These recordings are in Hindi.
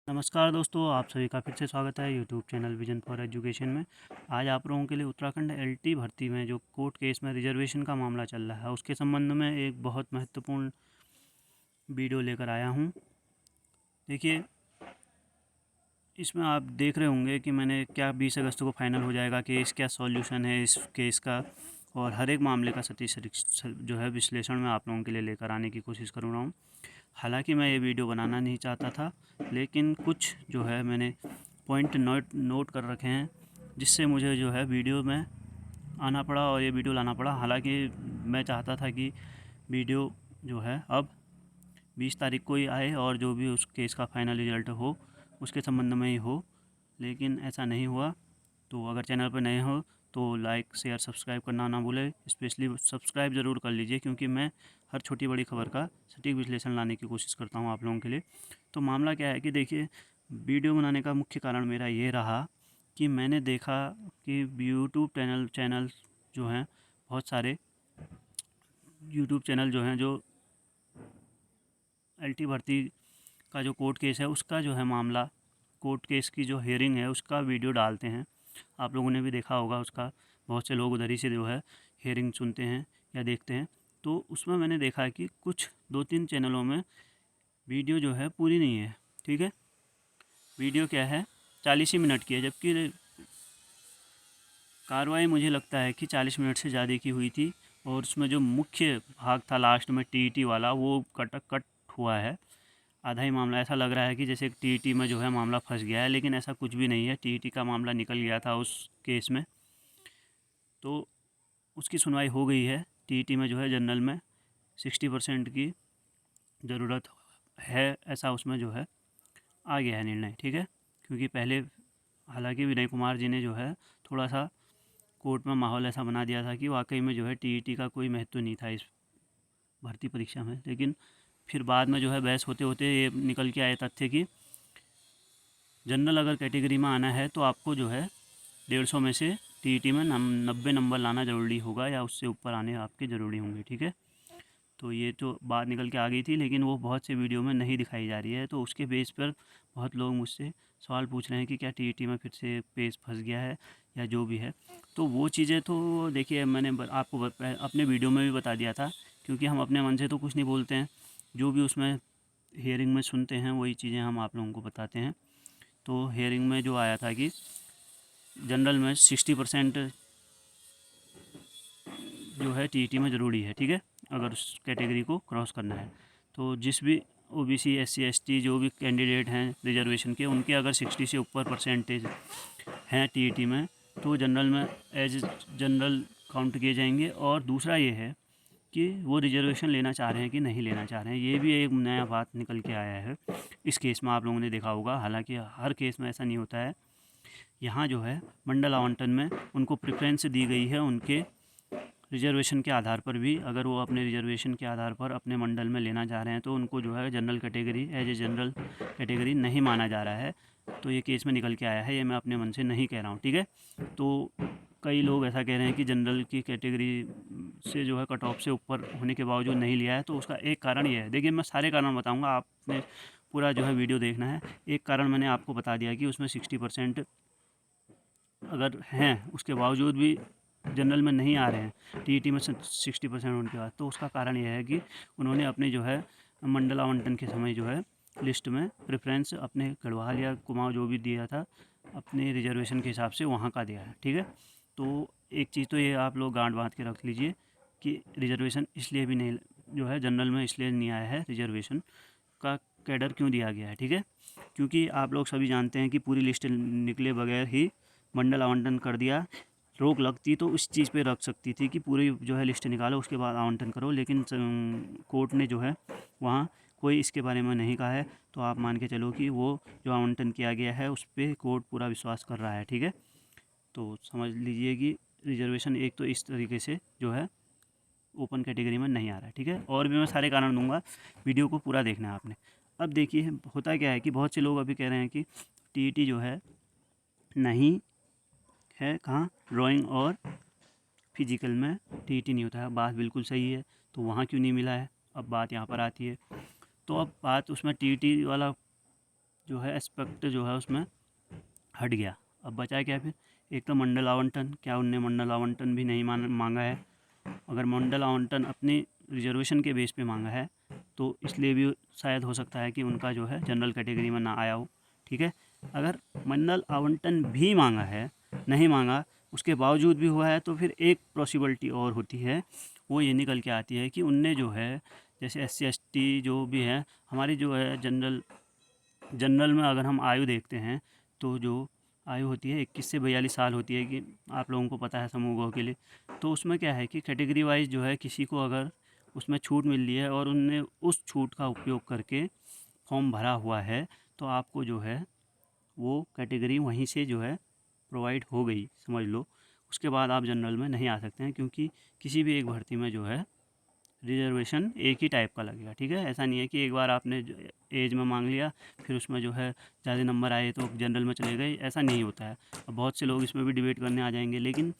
नमस्कार दोस्तों, आप सभी का फिर से स्वागत है YouTube channel vision for education में। आज आप लोगों के लिए उत्तराखंड एलटी भर्ती में जो कोर्ट केस में रिजर्वेशन का मामला चल रहा है उसके संबंध में एक बहुत महत्वपूर्ण वीडियो लेकर आया हूं। देखिए, इसमें आप देख रहे होंगे कि मैंने क्या 20 अगस्त को फाइनल हो जाएगा केस, क्या सॉल्यूशन है इस केस का, और हर एक मामले का जो है विश्लेषण मैं आप लोगों के लिए लेकर आने की कोशिश कर रहा हूँ। हालांकि मैं ये वीडियो बनाना नहीं चाहता था, लेकिन कुछ जो है मैंने पॉइंट नोट कर रखे हैं जिससे मुझे जो है वीडियो में आना पड़ा और ये वीडियो लाना पड़ा। हालांकि मैं चाहता था कि वीडियो जो है अब 20 तारीख को ही आए और जो भी उस केस का फाइनल रिजल्ट हो उसके संबंध में ही हो, लेकिन ऐसा नहीं हुआ। तो अगर चैनल पर नए हो तो लाइक शेयर सब्सक्राइब करना ना भूलें। स्पेशली सब्सक्राइब ज़रूर कर लीजिए, क्योंकि मैं हर छोटी बड़ी खबर का सटीक विश्लेषण लाने की कोशिश करता हूँ आप लोगों के लिए। तो मामला क्या है कि देखिए, वीडियो बनाने का मुख्य कारण मेरा ये रहा कि मैंने देखा कि यूट्यूब चैनल जो हैं, बहुत सारे यूट्यूब चैनल जो हैं, जो एलटी भर्ती का जो कोर्ट केस है उसका जो है मामला, कोर्ट केस की जो हियरिंग है उसका वीडियो डालते हैं। आप लोगों ने भी देखा होगा उसका, बहुत से लोग उधर ही से जो है हियरिंग सुनते हैं या देखते हैं। तो उसमें मैंने देखा कि कुछ 2-3 चैनलों में वीडियो जो है पूरी नहीं है। ठीक है, वीडियो क्या है, 40 ही मिनट की है, जबकि कार्रवाई मुझे लगता है कि 40 मिनट से ज़्यादा की हुई थी। और उसमें जो मुख्य भाग था लास्ट में टीईटी वाला, वो कट हुआ है। आधा ही मामला ऐसा लग रहा है कि जैसे टीईटी में जो है मामला फंस गया है, लेकिन ऐसा कुछ भी नहीं है। टीईटी का मामला निकल गया था उस केस में, तो उसकी सुनवाई हो गई है। टीईटी में जो है जनरल में 60% की ज़रूरत है, ऐसा उसमें जो है आ गया है निर्णय। ठीक है, क्योंकि पहले हालांकि विनय कुमार जी ने जो है थोड़ा सा कोर्ट में माहौल ऐसा बना दिया था कि वाकई में जो है टीईटी का कोई महत्व नहीं था इस भर्ती परीक्षा में। लेकिन फिर बाद में जो है बहस होते होते ये निकल के आए तथ्य कि जनरल अगर कैटेगरी में आना है तो आपको जो है 150 में से टीईटी में 90 नंबर लाना ज़रूरी होगा, या उससे ऊपर आने आपके ज़रूरी होंगे। ठीक है, तो ये तो बात निकल के आ गई थी, लेकिन वो बहुत से वीडियो में नहीं दिखाई जा रही है। तो उसके बेस पर बहुत लोग मुझसे सवाल पूछ रहे हैं कि क्या टीईटी में फिर से पेज फंस गया है या जो भी है। तो वो चीज़ें तो देखिए, मैंने आपको अपने वीडियो में भी बता दिया था, क्योंकि हम अपने मन से तो कुछ नहीं बोलते हैं। जो भी उसमें हियरिंग में सुनते हैं वही चीज़ें हम आप लोगों को बताते हैं। तो हियरिंग में जो आया था कि जनरल में 60% जो है टीईटी में ज़रूरी है। ठीक है, अगर उस कैटेगरी को क्रॉस करना है तो जिस भी ओबीसी एससी एसटी जो भी कैंडिडेट हैं रिजर्वेशन के, उनके अगर 60 से ऊपर परसेंटेज हैं टीईटी में, तो जनरल में एज जनरल काउंट किए जाएंगे। और दूसरा ये है कि वो रिजर्वेशन लेना चाह रहे हैं कि नहीं लेना चाह रहे हैं, ये भी एक नया बात निकल के आया है इस केस में। आप लोगों ने देखा होगा, हालांकि हर केस में ऐसा नहीं होता है। यहाँ जो है मंडल आवंटन में उनको प्रेफरेंस दी गई है उनके रिजर्वेशन के आधार पर भी। अगर वो अपने रिजर्वेशन के आधार पर अपने मंडल में लेना चाह रहे हैं तो उनको जो है general category as a general category नहीं माना जा रहा है। तो ये केस में निकल के आया है, ये मैं अपने मन से नहीं कह रहा हूँ। ठीक है, तो कई लोग ऐसा कह रहे हैं कि जनरल की कैटेगरी से जो है कट ऑफ से ऊपर होने के बावजूद नहीं लिया है। तो उसका एक कारण ये है, देखिए मैं सारे कारण बताऊँगा, आपने पूरा जो है वीडियो देखना है। एक कारण मैंने आपको बता दिया कि उसमें 60% अगर हैं उसके बावजूद भी जनरल में नहीं आ रहे हैं टीईटी में 60% होने के बाद, तो उसका कारण यह है कि उन्होंने अपने जो है मंडल आवंटन के समय जो है लिस्ट में प्रेफरेंस अपने गढ़वाल या कुमाऊँ जो भी दिया था अपने रिजर्वेशन के हिसाब से वहाँ का दिया है। ठीक है, तो एक चीज़ तो ये आप लोग गांठ बांध के रख लीजिए कि रिजर्वेशन इसलिए भी नहीं जो है जनरल में इसलिए नहीं आया है, रिजर्वेशन का कैडर क्यों दिया गया है। ठीक है, क्योंकि आप लोग सभी जानते हैं कि पूरी लिस्ट निकले बगैर ही मंडल आवंटन कर दिया। रोक लगती तो उस चीज़ पे रख सकती थी कि पूरी जो है लिस्ट निकालो उसके बाद आवंटन करो, लेकिन कोर्ट ने जो है वहाँ कोई इसके बारे में नहीं कहा है। तो आप मान के चलो कि वो जो आवंटन किया गया है उस पर कोर्ट पूरा विश्वास कर रहा है। ठीक है, तो समझ लीजिए कि रिजर्वेशन एक तो इस तरीके से जो है ओपन कैटेगरी में नहीं आ रहा है। ठीक है, और भी मैं सारे कारण दूंगा, वीडियो को पूरा देखना है आपने। अब देखिए होता क्या है कि बहुत से लोग अभी कह रहे हैं कि टीईटी जो है नहीं है, कहाँ, ड्राइंग और फिजिकल में टीईटी नहीं होता है। बात बिल्कुल सही है, तो वहाँ क्यों नहीं मिला है। अब बात यहाँ पर आती है, तो अब बात उसमें टीईटी वाला जो है एस्पेक्ट जो है उसमें हट गया। अब बचा क्या फिर, एक तो मंडल आवंटन, क्या उनने मंडल आवंटन भी नहीं मांगा है। अगर मंडल आवंटन अपनी रिजर्वेशन के बेस पे मांगा है तो इसलिए भी शायद हो सकता है कि उनका जो है जनरल कैटेगरी में ना आया हो। ठीक है, अगर मंडल आवंटन भी मांगा है, नहीं मांगा, उसके बावजूद भी हुआ है, तो फिर एक पॉसिबिलिटी और होती है, वो ये निकल के आती है कि उनने जो है जैसे SC ST जो भी है, हमारी जो है जनरल में अगर हम आयु देखते हैं तो जो आयु होती है 21 से 42 साल होती है, कि आप लोगों को पता है समूह के लिए। तो उसमें क्या है कि कैटेगरी वाइज जो है किसी को अगर उसमें छूट मिल रही है और उनने उस छूट का उपयोग करके फॉर्म भरा हुआ है, तो आपको जो है वो कैटेगरी वहीं से जो है प्रोवाइड हो गई, समझ लो। उसके बाद आप जनरल में नहीं आ सकते हैं, क्योंकि किसी भी एक भर्ती में जो है रिजर्वेशन एक ही टाइप का लगेगा। ठीक है, ऐसा नहीं है कि एक बार आपने एज में मांग लिया, फिर उसमें जो है ज़्यादा नंबर आए तो जनरल में चले गए, ऐसा नहीं होता है। अब बहुत से लोग इसमें भी डिबेट करने आ जाएंगे, लेकिन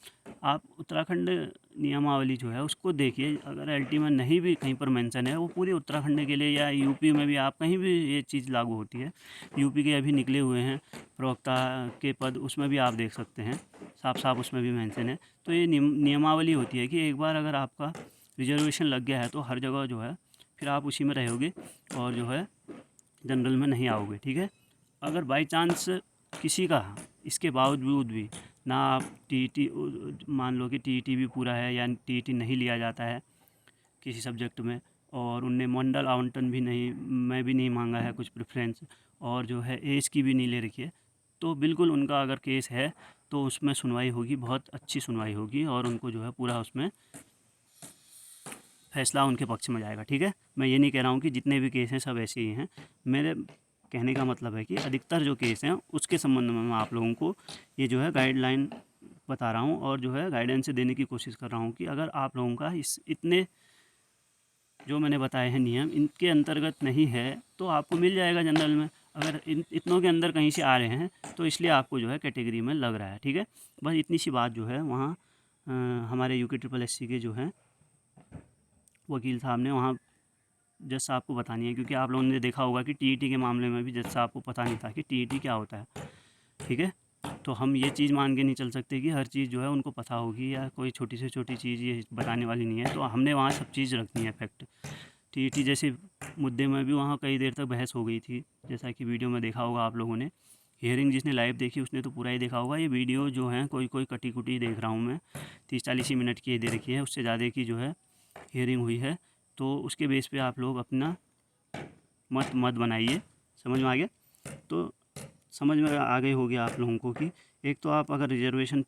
आप उत्तराखंड नियमावली जो है उसको देखिए। अगर LT में नहीं भी कहीं पर मेंशन है, वो पूरे उत्तराखंड के लिए, या यूपी में भी आप कहीं भी ये चीज़ लागू होती है। यूपी के अभी निकले हुए हैं प्रवक्ता के पद, उसमें भी आप देख सकते हैं, साफ साफ उसमें भी मेंशन है। तो ये नियमावली होती है कि एक बार अगर आपका रिजर्वेशन लग गया है तो हर जगह जो है फिर आप उसी में रहोगे और जो है जनरल में नहीं आओगे। ठीक है, अगर बाई चांस किसी का इसके बावजूद भी ना, आप TET मान लो कि TET भी पूरा है या TET नहीं लिया जाता है किसी सब्जेक्ट में, और उनने मंडल आवंटन भी नहीं, मैं भी नहीं मांगा है कुछ प्रेफरेंस, और जो है एज की भी नहीं ले रखी है, तो बिल्कुल उनका अगर केस है तो उसमें सुनवाई होगी, बहुत अच्छी सुनवाई होगी, और उनको जो है पूरा उसमें फैसला उनके पक्ष में जाएगा। ठीक है, मैं ये नहीं कह रहा हूँ कि जितने भी केस हैं सब ऐसे ही हैं। मेरे कहने का मतलब है कि अधिकतर जो केस हैं उसके संबंध में मैं आप लोगों को ये जो है गाइडलाइन बता रहा हूँ, और जो है गाइडेंस देने की कोशिश कर रहा हूँ कि अगर आप लोगों का इस इतने जो मैंने बताए हैं नियम इनके अंतर्गत नहीं है तो आपको मिल जाएगा जनरल में। अगर इतनों के अंदर कहीं से आ रहे हैं तो इसलिए आपको जो है कैटेगरी में लग रहा है। ठीक है, बस इतनी सी बात जो है वहाँ हमारे UKSSC के जो हैं वकील साहब ने वहाँ जज साहब को बतानी है, क्योंकि आप लोगों ने देखा होगा कि TET के मामले में भी जज साहब को पता नहीं था कि TET क्या होता है। ठीक है, तो हम ये चीज़ मान के नहीं चल सकते कि हर चीज़ जो है उनको पता होगी, या कोई छोटी से छोटी चीज़ ये बताने वाली नहीं है। तो हमने वहाँ सब चीज़ रखनी है फैक्ट। TET जैसे मुद्दे में भी वहाँ कई देर तक बहस हो गई थी, जैसा कि वीडियो में देखा होगा आप लोगों ने। हियरिंग जिसने लाइव देखी उसने तो पूरा ही देखा होगा। ये वीडियो जो है कोई कोई कटी कुटी देख रहा हूँ मैं, 30-40 मिनट की दे रखी है, उससे ज़्यादा की जो है हियरिंग हुई है। तो उसके बेस पे आप लोग अपना मत मत बनाइए। समझ में आ गया? तो समझ में आ गई होगी आप लोगों को कि एक तो आप अगर रिजर्वेशन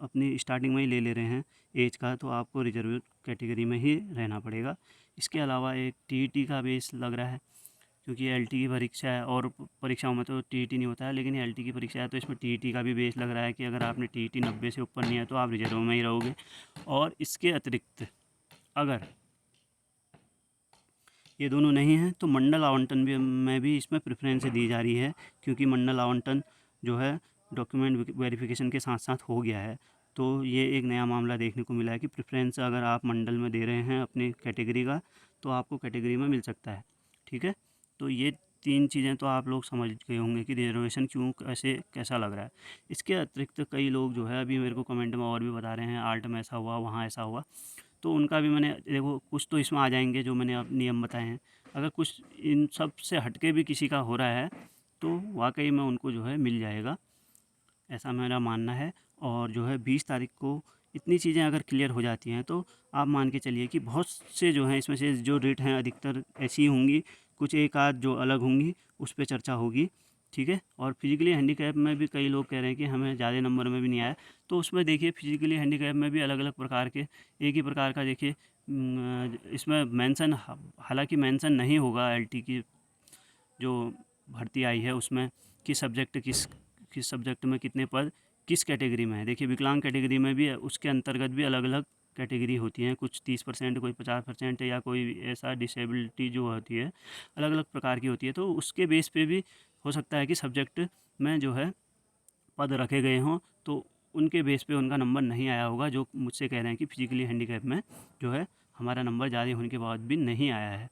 अपनी स्टार्टिंग में ही ले रहे हैं एज का, तो आपको रिजर्व कैटेगरी में ही रहना पड़ेगा। इसके अलावा एक TET का बेस लग रहा है, क्योंकि LT की परीक्षा है, और परीक्षाओं में तो TET नहीं होता है, लेकिन LT की परीक्षा है तो इसमें TET का भी बेस लग रहा है कि अगर आपने TET 90 से ऊपर नहीं है तो आप रिजर्व में ही रहोगे। और इसके अतिरिक्त अगर ये दोनों नहीं हैं तो मंडल आवंटन भी में भी इसमें प्रेफरेंस दी जा रही है, क्योंकि मंडल आवंटन जो है डॉक्यूमेंट वेरिफिकेशन के साथ साथ हो गया है। तो ये एक नया मामला देखने को मिला है कि प्रेफरेंस अगर आप मंडल में दे रहे हैं अपनी कैटेगरी का तो आपको कैटेगरी में मिल सकता है। ठीक है, तो ये 3 चीज़ें तो आप लोग समझ गए होंगे कि रिजर्वेशन क्यों कैसे कैसा लग रहा है। इसके अतिरिक्त कई लोग जो है अभी मेरे को कमेंट में और भी बता रहे हैं, आर्ट में ऐसा हुआ, वहाँ ऐसा हुआ। तो उनका भी मैंने देखो, कुछ तो इसमें आ जाएंगे जो मैंने अब नियम बताए हैं। अगर कुछ इन सब से हट के भी किसी का हो रहा है तो वाकई में उनको जो है मिल जाएगा, ऐसा मेरा मानना है। और जो है 20 तारीख को इतनी चीज़ें अगर क्लियर हो जाती हैं तो आप मान के चलिए कि बहुत से जो हैं इसमें से जो रेट हैं अधिकतर ऐसी ही होंगी, कुछ एक आध जो अलग होंगी उस पर चर्चा होगी। ठीक है, और फिजिकली हैंडीकैप में भी कई लोग कह रहे हैं कि हमें ज़्यादा नंबर में भी नहीं आया, तो उसमें देखिए फिजिकली हैंडीकैप में भी अलग अलग प्रकार के, एक ही प्रकार का देखिए इसमें मेंशन, हालांकि मेंशन नहीं होगा LT की जो भर्ती आई है उसमें कि सब्जेक्ट किस सब्जेक्ट में कितने पद किस कैटेगरी में है। देखिए विकलांग कैटेगरी में भी उसके अंतर्गत भी अलग अलग कैटेगरी होती हैं, कुछ 30%, कोई 50%, या कोई ऐसा डिसेबिलिटी जो होती है अलग अलग प्रकार की होती है। तो उसके बेस पे भी हो सकता है कि सब्जेक्ट में जो है पद रखे गए हों, तो उनके बेस पे उनका नंबर नहीं आया होगा, जो मुझसे कह रहे हैं कि फिजिकली हैंडीकैप में जो है हमारा नंबर ज़्यादा होने के बाद भी नहीं आया है।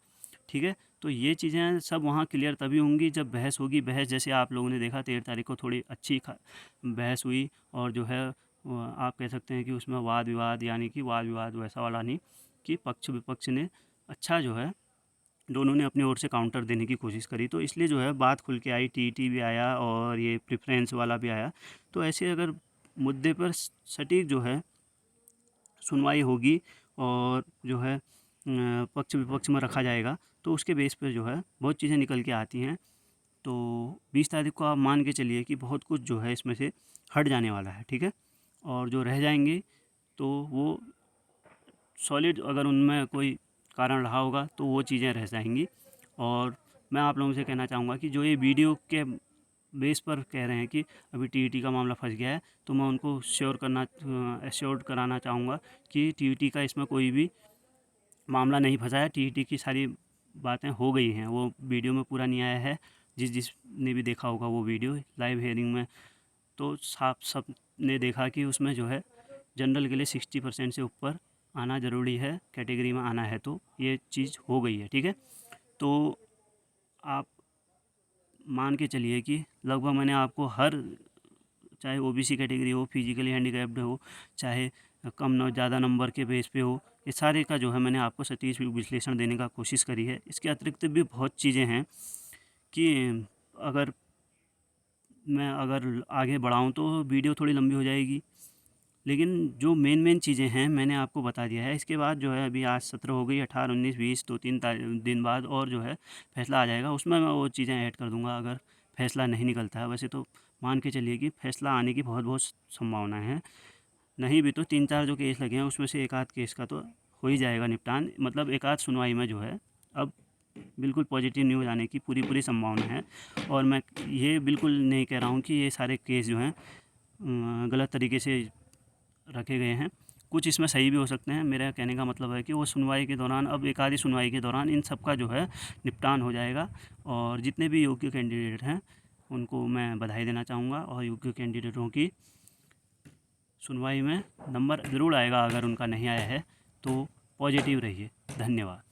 ठीक है। तो ये चीज़ें सब वहाँ क्लियर तभी होंगी जब बहस होगी। बहस जैसे आप लोगों ने देखा 13 तारीख को थोड़ी अच्छी बहस हुई, और जो है आप कह सकते हैं कि उसमें वाद विवाद, यानी कि वाद विवाद वैसा वाला नहीं, कि पक्ष विपक्ष ने अच्छा जो है दोनों ने अपनी ओर से काउंटर देने की कोशिश करी। तो इसलिए जो है बात खुल के आई, टीटी भी आया और ये प्रेफरेंस वाला भी आया। तो ऐसे अगर मुद्दे पर सटीक जो है सुनवाई होगी और जो है पक्ष विपक्ष में रखा जाएगा, तो उसके बेस पर जो है बहुत चीज़ें निकल के आती हैं। तो 20 तारीख को आप मान के चलिए कि बहुत कुछ जो है इसमें से हट जाने वाला है, ठीक है। और जो रह जाएंगे तो वो सॉलिड, अगर उनमें कोई कारण रहा होगा तो वो चीज़ें रह जाएंगी। और मैं आप लोगों से कहना चाहूँगा कि जो ये वीडियो के बेस पर कह रहे हैं कि अभी टीईटी का मामला फंस गया है, तो मैं उनको एश्योर्ड कराना चाहूँगा कि टीईटी का इसमें कोई भी मामला नहीं फंसा है। टीईटी की सारी बातें हो गई हैं, वो वीडियो में पूरा नहीं आया है। जिसने भी देखा होगा वो वीडियो लाइव हेयरिंग में, तो साफ सब ने देखा कि उसमें जो है जनरल के लिए 60% से ऊपर आना ज़रूरी है, कैटेगरी में आना है, तो ये चीज़ हो गई है, ठीक है। तो आप मान के चलिए कि लगभग मैंने आपको हर, चाहे ओबीसी कैटेगरी हो, फिजिकली हैंडीकैप्ड हो, चाहे कम न ज़्यादा नंबर के बेस पे हो, ये सारे का जो है मैंने आपको सटीक विश्लेषण देने का कोशिश करी है। इसके अतिरिक्त भी बहुत चीज़ें हैं कि अगर आगे बढ़ाऊँ तो वीडियो थोड़ी लंबी हो जाएगी, लेकिन जो मेन चीज़ें हैं मैंने आपको बता दिया है। इसके बाद जो है अभी आज 17 हो गई, 18, 19, 20, 2-3 दिन बाद और जो है फैसला आ जाएगा, उसमें मैं वो चीज़ें ऐड कर दूंगा अगर फैसला नहीं निकलता है। वैसे तो मान के चलिए कि फैसला आने की बहुत बहुत संभावना है, नहीं भी तो 3-4 जो केस लगे हैं उसमें से एक आध केस का तो हो ही जाएगा निपटान, मतलब एक आध सुनवाई में जो है अब बिल्कुल पॉजिटिव न्यूज़ आने की पूरी संभावना है। और मैं ये बिल्कुल नहीं कह रहा हूँ कि ये सारे केस जो हैं गलत तरीके से रखे गए हैं, कुछ इसमें सही भी हो सकते हैं। मेरा कहने का मतलब है कि वो सुनवाई के दौरान, अब एक आधी सुनवाई के दौरान इन सब का जो है निपटान हो जाएगा। और जितने भी योग्य कैंडिडेट हैं उनको मैं बधाई देना चाहूँगा, और योग्य कैंडिडेटों की सुनवाई में नंबर ज़रूर आएगा, अगर उनका नहीं आया है तो पॉजिटिव रहिए। धन्यवाद।